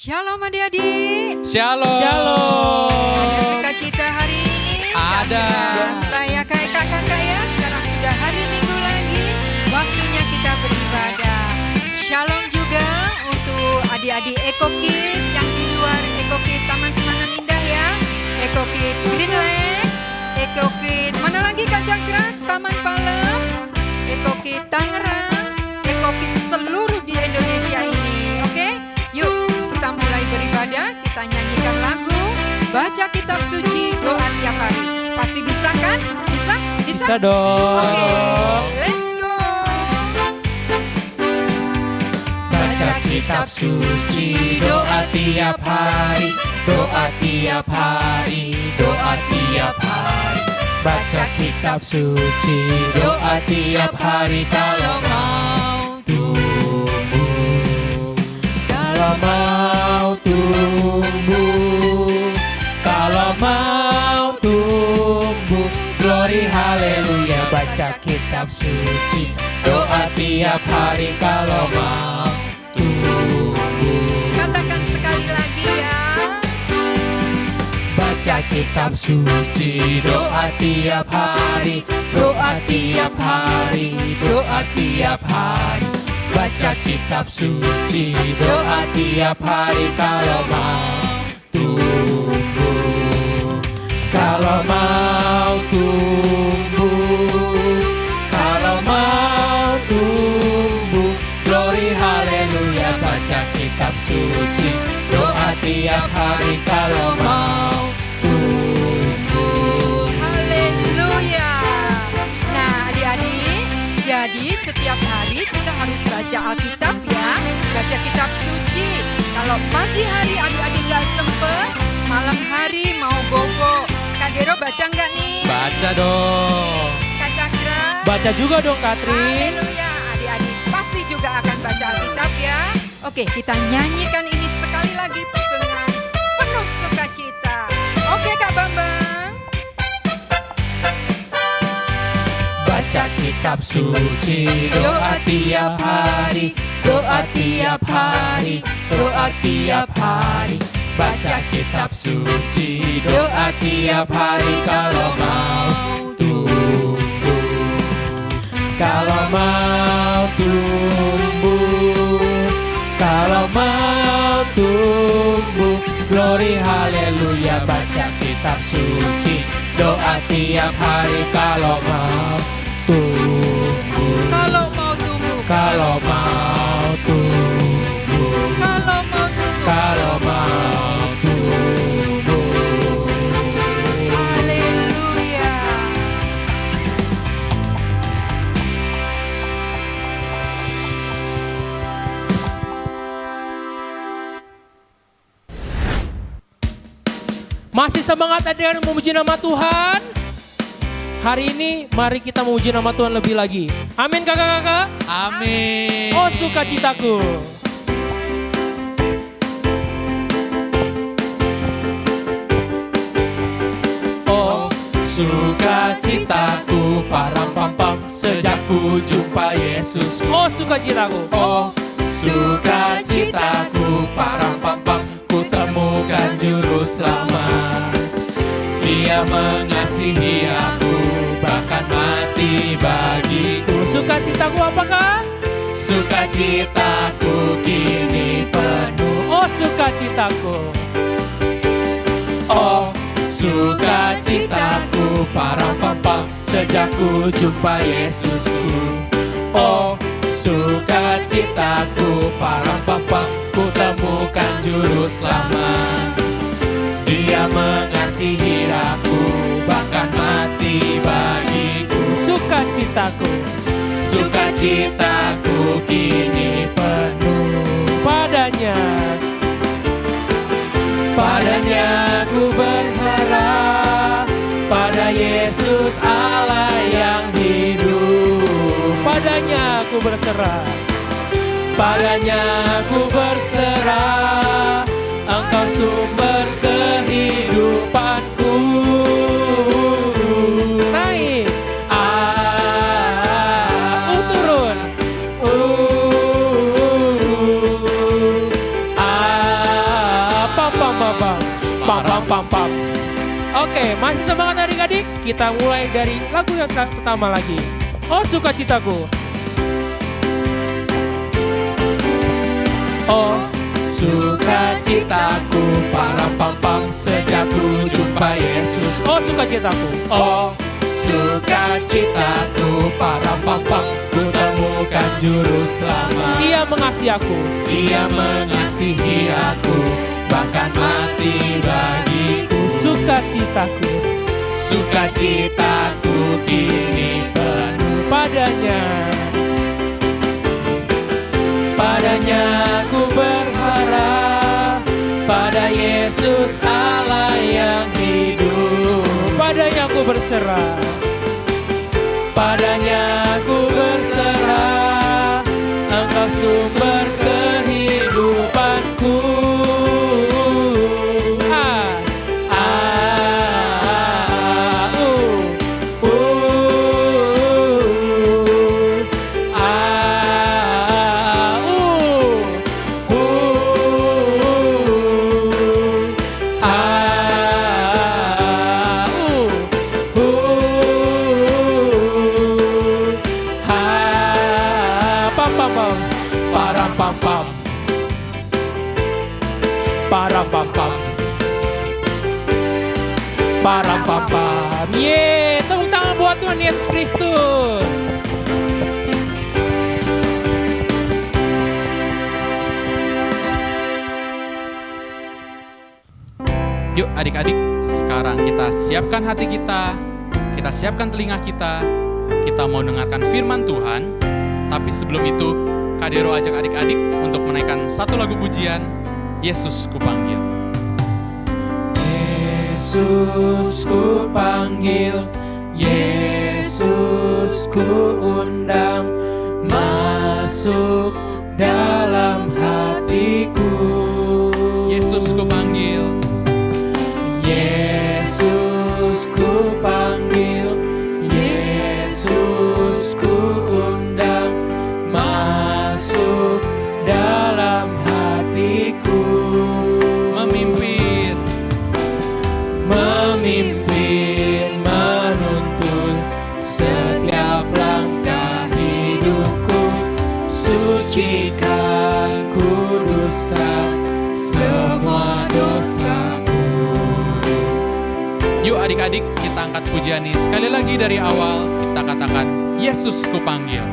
Shalom adik-adik. Shalom. Ada sukacita hari ini? Ada. Saya kayak kakak ya. Sekarang sudah hari Minggu lagi. Waktunya kita beribadah. Shalom juga untuk adik-adik Eko Kid yang di luar Eko Kid Taman Semangat Indah ya. Eko Kid Greenland. Eko Kid mana lagi Kak Cakra? Taman Palem. Eko Kid Tangerang. Eko Kid seluruh di Indonesia ini. Oke? Yuk. Kita mulai beribadah, kita nyanyikan lagu, baca kitab suci, doa tiap hari. Pasti bisa kan? Bisa? Bisa dong. Oke, let's go. Baca kitab suci, doa tiap hari, doa tiap hari, doa tiap hari. Baca kitab suci, doa tiap hari kalau mau tumbuh. Kalau mau tumbuh, kalau mau tumbuh, glory haleluya. Baca kitab suci, doa tiap hari kalau mau tumbuh. Katakan sekali lagi ya. Baca kitab suci, doa tiap hari, doa tiap hari, doa tiap hari. Baca kitab suci, doa tiap hari kalau mau tumbuh. Kalau mau tumbuh, kalau mau tumbuh, glory haleluya. Baca kitab suci, doa tiap hari kalau mau tumbuh. Haleluya. Nah adik-adik, jadi setiap hari kita harus baca Alkitab ya. Baca kitab suci. Kalau pagi hari adik-adik gak sempet, malam hari mau bobo. Kak Dero baca nggak nih? Baca dong. Kak Cakra? Baca juga dong Katrin. Haleluya. Adik-adik pasti juga akan baca Alkitab ya. Oke, kita nyanyikan ini sekali lagi dengan penuh sukacita. Oke Kak Bambang. Baca kitab suci, doa tiap hari, doa tiap hari, doa tiap hari. Baca kitab suci, doa tiap hari kalau mau tumbuh. Kalau mau tumbuh, kalau mau tumbuh, glory haleluya. Baca kitab suci, doa tiap hari kalau mau tumbuh. Kalau mau tumbuh. Kalau mau tumbuh. Kalau mau tumbuh. Kalau mau tumbuh. Haleluya. Masih semangat ada yang memuji nama Tuhan? Hari ini mari kita memuji nama Tuhan lebih lagi. Amin kakak-kakak. Amin. Oh sukacitaku. Oh sukacitaku, param-pam-pam, sejak ku jumpa Yesus. Oh sukacitaku. Oh sukacitaku, param-pam-pam, ku temukan juru selamat. Dia mengasihi aku, bahkan mati bagiku. Sukacitaku apakah? Sukacitaku kini penuh. Oh sukacitaku. Oh sukacitaku, param-pam-pam, sejak ku jumpa Yesusku. Oh sukacitaku, param-pam-pam, ku temukan juru selamat. Dia mengasihi aku, bahkan mati bagiku. Sukacitaku. Sukacitaku kini penuh. Padanya. Padanya ku berharap, pada Yesus Allah yang hidup. Padanya aku berserah. Padanya ku berserah, Engkau sumber kehidupanku. Naik. Turun. Ah Oke, masih semangat adik-adik? Kita mulai dari lagu yang pertama lagi. Oh sukacitaku. Oh sukacitaku, param pam pam, sejak ku jumpa Yesus. Oh sukacitaku. Oh sukacitaku, param pam pam, ku temukan juru selamat. Ia mengasihi aku. Ia mengasihi aku, bahkan mati bagiku. Sukacitaku. Sukacitaku kini penuh. Padanya ku berharap, pada Yesus Allah yang hidup. Padanya ku berserah. Padanya ku berserah, Engkau sumber kehidupanku. Param pam pam. Yeay, tepuk tangan buat Tuhan Yesus Kristus. Yuk adik-adik, sekarang kita siapkan hati kita siapkan telinga kita mau dengarkan firman Tuhan. Tapi sebelum itu, Kak Dero ajak adik-adik untuk menaikkan satu lagu pujian, Yesus Kupanggil. Yesus ku panggil, Yesus ku undang, masuk dalam hatiku. Yesus ku panggil, Yesus ku panggil, Yesus ku undang, masuk dalam hatiku. Memimpin, menuntun setiap langkah hidupku, sucikan, kuduskan semua dosaku. Yuk adik-adik, kita angkat pujian ini sekali lagi dari awal. Kita katakan, Yesus ku panggil.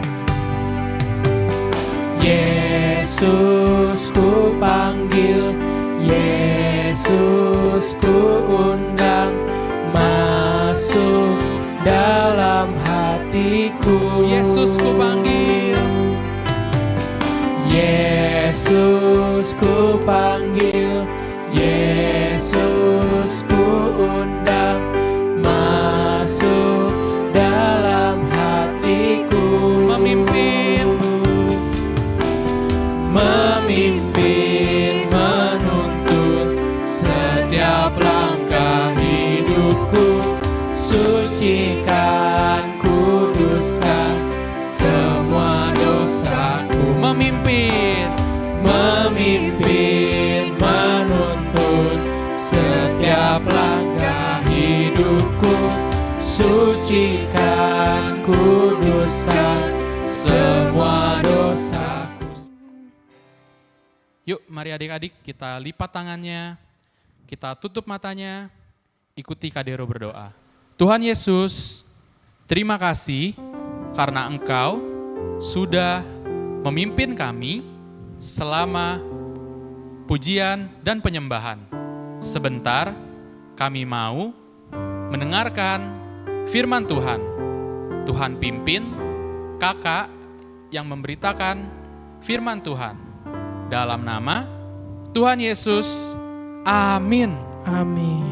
Yesus ku panggil, Yesus ku undang, masuk dalam hatiku. Yesus ku panggil, Yesus ku panggil, Yesus ku undang, masuk dalam hatiku. Memimpin, menuntun setiap langkah hidupku, sucikan, kuduskan semua dosaku. Memimpin, menuntun setiap langkah hidupku, sucikan, kuduskan semua dosaku. Yuk mari adik-adik kita lipat tangannya, kita tutup matanya, ikuti Kak Dero berdoa. Tuhan Yesus, terima kasih karena Engkau sudah memimpin kami selama pujian dan penyembahan. Sebentar kami mau mendengarkan firman Tuhan. Tuhan pimpin kakak yang memberitakan firman Tuhan. Dalam nama Tuhan Yesus, amin. Amin.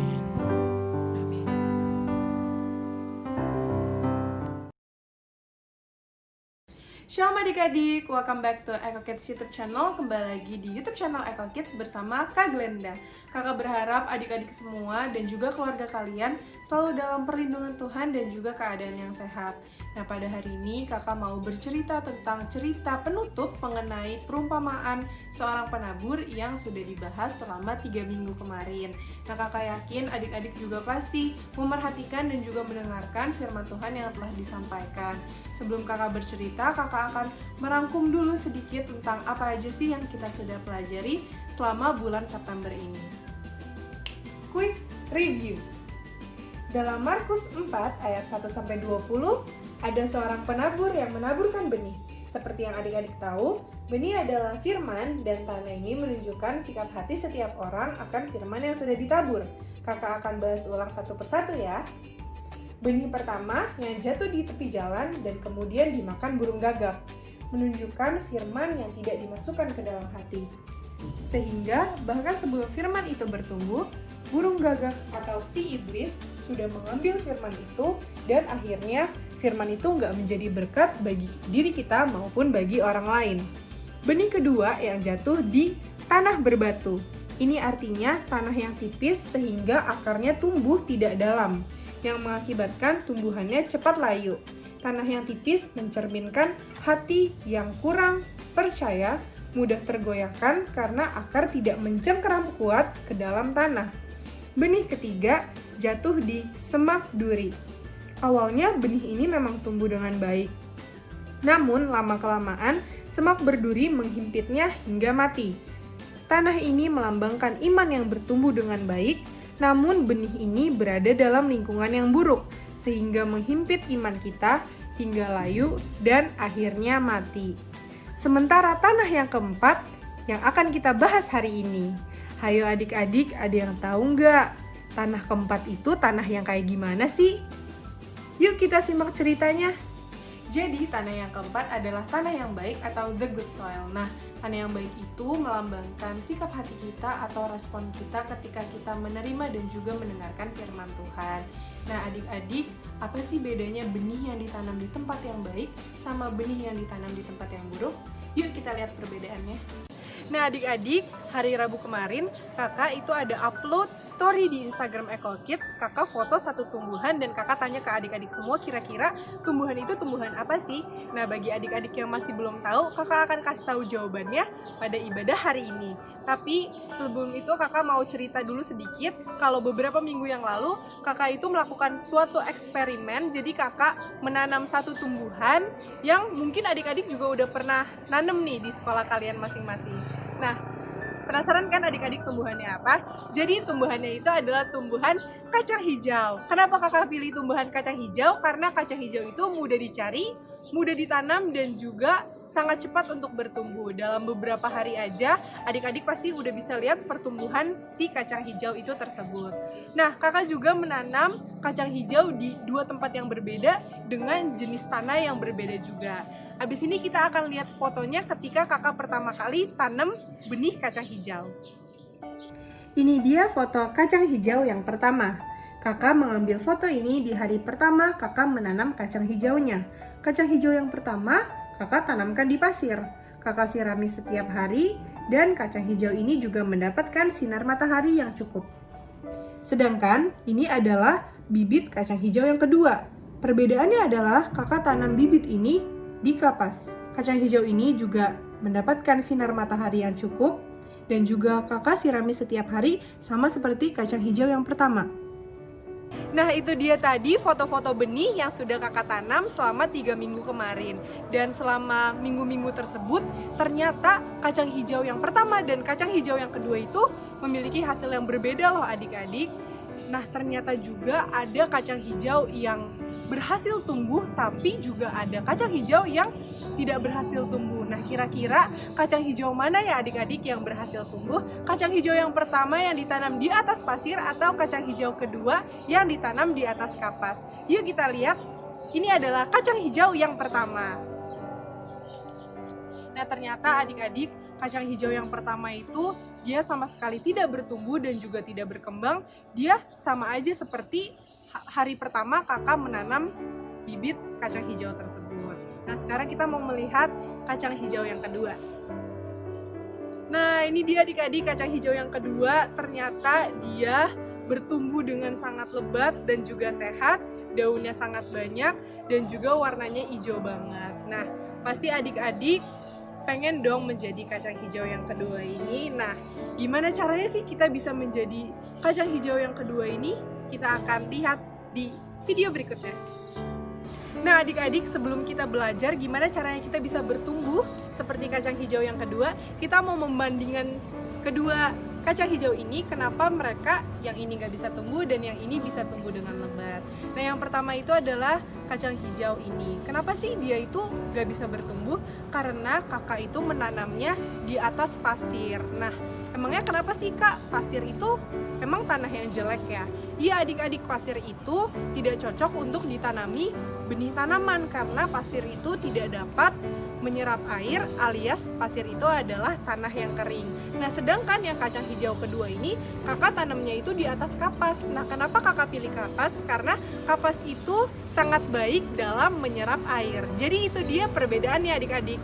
Shalom adik-adik, welcome back to Eko Kids YouTube channel. Kembali lagi di YouTube channel Eko Kids bersama Kak Glenda. Kakak berharap adik-adik semua dan juga keluarga kalian selalu dalam perlindungan Tuhan dan juga keadaan yang sehat. Nah, pada hari ini kakak mau bercerita tentang cerita penutup mengenai perumpamaan seorang penabur yang sudah dibahas selama 3 minggu kemarin. Nah, kakak yakin adik-adik juga pasti memerhatikan dan juga mendengarkan firman Tuhan yang telah disampaikan. Sebelum kakak bercerita, kakak akan merangkum dulu sedikit tentang apa aja sih yang kita sudah pelajari selama bulan September ini. Quick review. Dalam Markus 4 ayat 1-20, ada seorang penabur yang menaburkan benih. Seperti yang adik-adik tahu, benih adalah firman dan tanah ini menunjukkan sikap hati setiap orang akan firman yang sudah ditabur. Kakak akan bahas ulang satu persatu ya. Benih pertama yang jatuh di tepi jalan dan kemudian dimakan burung gagak, menunjukkan firman yang tidak dimasukkan ke dalam hati. Sehingga bahkan sebelum firman itu bertumbuh, burung gagak atau si iblis sudah mengambil firman itu dan akhirnya firman itu nggak menjadi berkat bagi diri kita maupun bagi orang lain. Benih kedua yang jatuh di tanah berbatu. Ini artinya tanah yang tipis sehingga akarnya tumbuh tidak dalam, yang mengakibatkan tumbuhannya cepat layu. Tanah yang tipis mencerminkan hati yang kurang percaya, mudah tergoyahkan karena akar tidak mencengkeram kuat ke dalam tanah. Benih ketiga jatuh di semak duri. Awalnya benih ini memang tumbuh dengan baik. Namun lama-kelamaan semak berduri menghimpitnya hingga mati. Tanah ini melambangkan iman yang bertumbuh dengan baik, namun benih ini berada dalam lingkungan yang buruk, sehingga menghimpit iman kita hingga layu dan akhirnya mati. Sementara tanah yang keempat yang akan kita bahas hari ini. Hayo adik-adik, ada yang tahu nggak? Tanah keempat itu tanah yang kayak gimana sih? Yuk kita simak ceritanya. Jadi tanah yang keempat adalah tanah yang baik atau the good soil. Nah, tanah yang baik itu melambangkan sikap hati kita atau respon kita ketika kita menerima dan juga mendengarkan firman Tuhan. Nah, adik-adik, apa sih bedanya benih yang ditanam di tempat yang baik sama benih yang ditanam di tempat yang buruk? Yuk kita lihat perbedaannya. Nah, adik-adik, hari Rabu kemarin kakak itu ada upload story di Instagram Eco Kids. Kakak foto satu tumbuhan dan kakak tanya ke adik-adik semua kira-kira tumbuhan itu tumbuhan apa sih? Nah, bagi adik-adik yang masih belum tahu, kakak akan kasih tahu jawabannya pada ibadah hari ini. Tapi sebelum itu kakak mau cerita dulu sedikit kalau beberapa minggu yang lalu kakak itu melakukan suatu eksperimen. Jadi kakak menanam satu tumbuhan yang mungkin adik-adik juga udah pernah nanam nih di sekolah kalian masing-masing. Nah, penasaran kan adik-adik tumbuhannya apa? Jadi tumbuhannya itu adalah tumbuhan kacang hijau. Kenapa kakak pilih tumbuhan kacang hijau? Karena kacang hijau itu mudah dicari, mudah ditanam, dan juga sangat cepat untuk bertumbuh. Dalam beberapa hari aja, adik-adik pasti udah bisa lihat pertumbuhan si kacang hijau itu tersebut. Nah, kakak juga menanam kacang hijau di 2 tempat yang berbeda dengan jenis tanah yang berbeda juga. Habis ini kita akan lihat fotonya ketika kakak pertama kali tanam benih kacang hijau. Ini dia foto kacang hijau yang pertama. Kakak mengambil foto ini di hari pertama kakak menanam kacang hijaunya. Kacang hijau yang pertama kakak tanamkan di pasir. Kakak sirami setiap hari dan kacang hijau ini juga mendapatkan sinar matahari yang cukup. Sedangkan ini adalah bibit kacang hijau yang kedua. Perbedaannya adalah kakak tanam bibit ini di kapas. Kacang hijau ini juga mendapatkan sinar matahari yang cukup dan juga kakak sirami setiap hari sama seperti kacang hijau yang pertama. Nah, itu dia tadi foto-foto benih yang sudah kakak tanam selama 3 minggu kemarin. Dan selama minggu-minggu tersebut ternyata kacang hijau yang pertama dan kacang hijau yang kedua itu memiliki hasil yang berbeda loh adik-adik. Nah, ternyata juga ada kacang hijau yang berhasil tumbuh, tapi juga ada kacang hijau yang tidak berhasil tumbuh. Nah, kira-kira kacang hijau mana ya adik-adik yang berhasil tumbuh? Kacang hijau yang pertama yang ditanam di atas pasir atau kacang hijau kedua yang ditanam di atas kapas? Yuk kita lihat, ini adalah kacang hijau yang pertama. Nah, ternyata adik-adik, kacang hijau yang pertama itu dia sama sekali tidak bertumbuh dan juga tidak berkembang. Dia sama aja seperti hari pertama kakak menanam bibit kacang hijau tersebut. Nah, sekarang kita mau melihat kacang hijau yang kedua. Nah, ini dia adik-adik kacang hijau yang kedua. Ternyata dia bertumbuh dengan sangat lebat dan juga sehat. Daunnya sangat banyak dan juga warnanya hijau banget. Nah, pasti adik-adik pengen dong menjadi kacang hijau yang kedua ini. Nah, gimana caranya sih kita bisa menjadi kacang hijau yang kedua ini? Kita akan lihat di video berikutnya. Nah, adik-adik, sebelum kita belajar gimana caranya kita bisa bertumbuh seperti kacang hijau yang kedua, kita mau membandingkan kedua kacang hijau ini, kenapa mereka yang ini nggak bisa tumbuh dan yang ini bisa tumbuh dengan lebat. Nah, yang pertama itu adalah kacang hijau ini. Kenapa sih dia itu nggak bisa bertumbuh? Karena kakak itu menanamnya di atas pasir. Nah, emangnya kenapa sih kak pasir itu emang tanah yang jelek ya? Iya adik-adik, pasir itu tidak cocok untuk ditanami benih tanaman karena pasir itu tidak dapat menyerap air, alias pasir itu adalah tanah yang kering. Nah, sedangkan yang kacang hijau kedua ini kakak tanamnya itu di atas kapas. Nah, kenapa kakak pilih kapas? Karena kapas itu sangat baik dalam menyerap air. Jadi itu dia perbedaannya adik-adik.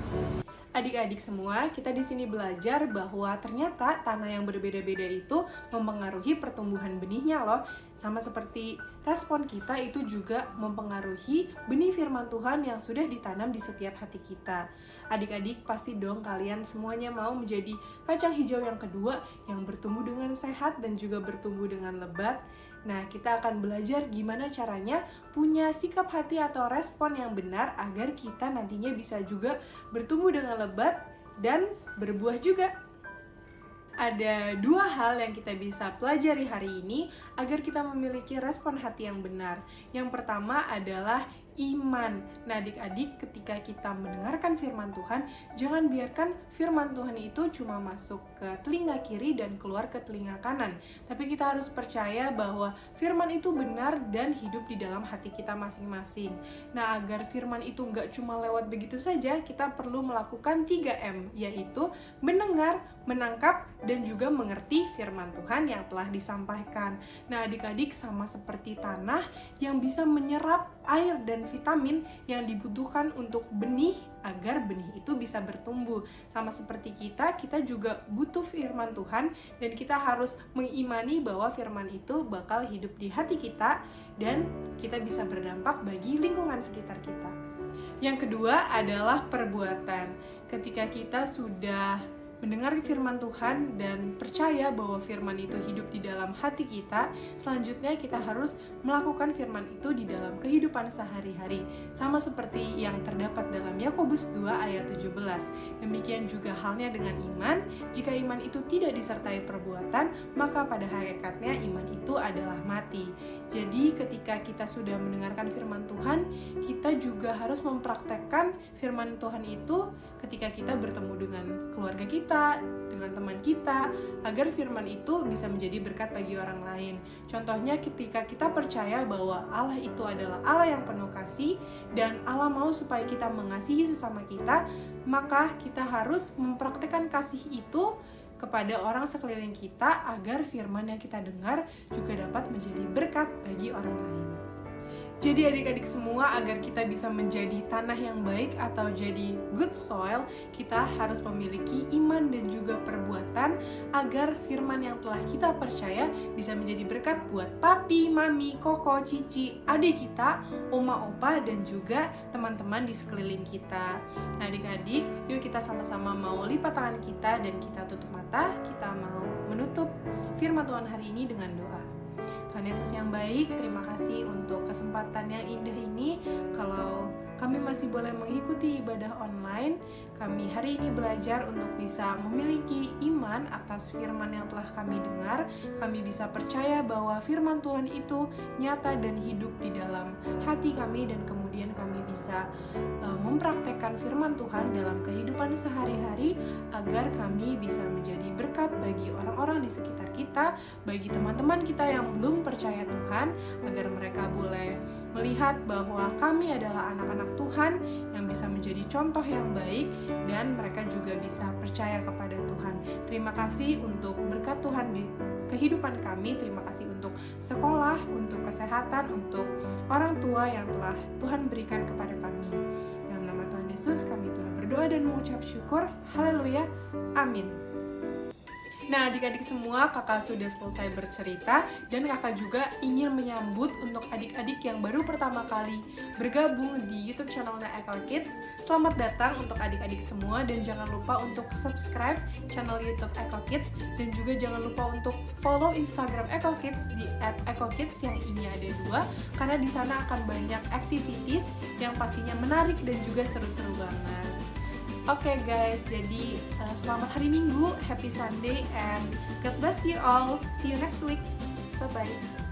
Adik-adik semua, kita di sini belajar bahwa ternyata tanah yang berbeda-beda itu mempengaruhi pertumbuhan benihnya loh. Sama seperti respon kita itu juga mempengaruhi benih firman Tuhan yang sudah ditanam di setiap hati kita. Adik-adik, pasti dong kalian semuanya mau menjadi kacang hijau yang kedua yang bertumbuh dengan sehat dan juga bertumbuh dengan lebat. Nah, kita akan belajar gimana caranya punya sikap hati atau respon yang benar agar kita nantinya bisa juga bertumbuh dengan lebat dan berbuah juga. Ada dua hal yang kita bisa pelajari hari ini agar kita memiliki respon hati yang benar. Yang pertama adalah iman. Nah, adik-adik, ketika kita mendengarkan firman Tuhan, jangan biarkan firman Tuhan itu cuma masuk ke telinga kiri dan keluar ke telinga kanan. Tapi kita harus percaya bahwa firman itu benar dan hidup di dalam hati kita masing-masing. Nah, agar firman itu nggak cuma lewat begitu saja, kita perlu melakukan 3M, yaitu mendengar, menangkap, dan juga mengerti firman Tuhan yang telah disampaikan. Nah, adik-adik, sama seperti tanah yang bisa menyerap air dan vitamin yang dibutuhkan untuk benih agar benih itu bisa bertumbuh. Sama seperti kita juga butuh firman Tuhan dan kita harus mengimani bahwa firman itu bakal hidup di hati kita dan kita bisa berdampak bagi lingkungan sekitar kita. Yang kedua adalah perbuatan. Ketika kita sudah mendengar firman Tuhan dan percaya bahwa firman itu hidup di dalam hati kita, selanjutnya kita harus melakukan firman itu di dalam kehidupan sehari-hari. Sama seperti yang terdapat dalam Yakobus 2 ayat 17. Demikian juga halnya dengan iman. Jika iman itu tidak disertai perbuatan, maka pada hakikatnya iman itu adalah mati. Jadi ketika kita sudah mendengarkan firman Tuhan, kita juga harus mempraktekkan firman Tuhan itu ketika kita bertemu dengan keluarga kita, dengan teman kita, agar firman itu bisa menjadi berkat bagi orang lain. Contohnya ketika kita percaya bahwa Allah itu adalah Allah yang penuh kasih dan Allah mau supaya kita mengasihi sesama kita, maka kita harus mempraktekkan kasih itu kepada orang sekeliling kita agar firman yang kita dengar juga dapat menjadi berkat bagi orang lain. Jadi adik-adik semua, agar kita bisa menjadi tanah yang baik atau jadi good soil, kita harus memiliki iman dan juga perbuatan agar firman yang telah kita percaya bisa menjadi berkat buat papi, mami, koko, cici, adik kita, oma, opa, dan juga teman-teman di sekeliling kita. Nah adik-adik, yuk kita sama-sama mau lipat tangan kita dan kita tutup mata, kita mau menutup firman Tuhan hari ini dengan doa. Tuhan Yesus yang baik, terima kasih untuk kesempatan yang indah ini. Kalau kami masih boleh mengikuti ibadah online, kami hari ini belajar untuk bisa memiliki iman atas firman yang telah kami dengar. Kami bisa percaya bahwa firman Tuhan itu nyata dan hidup di dalam hati kami, dan kemudian kami bisa mempraktekkan firman Tuhan dalam kehidupan sehari-hari agar kami bisa menjadi berkat bagi orang-orang di sekitar kita, bagi teman-teman kita yang belum percaya Tuhan, agar mereka boleh melihat bahwa kami adalah anak-anak Tuhan yang bisa menjadi contoh yang baik dan mereka juga bisa percaya kepada Tuhan. Terima kasih untuk berkat Tuhan di kehidupan kami, terima kasih untuk sekolah, untuk kesehatan, untuk orang tua yang telah Tuhan berikan kepada kami. Dalam nama Tuhan Yesus kami telah berdoa dan mengucap syukur. Haleluya. Amin. Nah, adik-adik semua, kakak sudah selesai bercerita dan kakak juga ingin menyambut untuk adik-adik yang baru pertama kali bergabung di YouTube channelnya Echo Kids. Selamat datang untuk adik-adik semua dan jangan lupa untuk subscribe channel YouTube Echo Kids dan juga jangan lupa untuk follow Instagram Echo Kids di @echokids yang I-nya ada 2 karena di sana akan banyak activities yang pastinya menarik dan juga seru-seru banget. Oke guys, jadi selamat hari Minggu, happy Sunday, and God bless you all. See you next week. Bye-bye.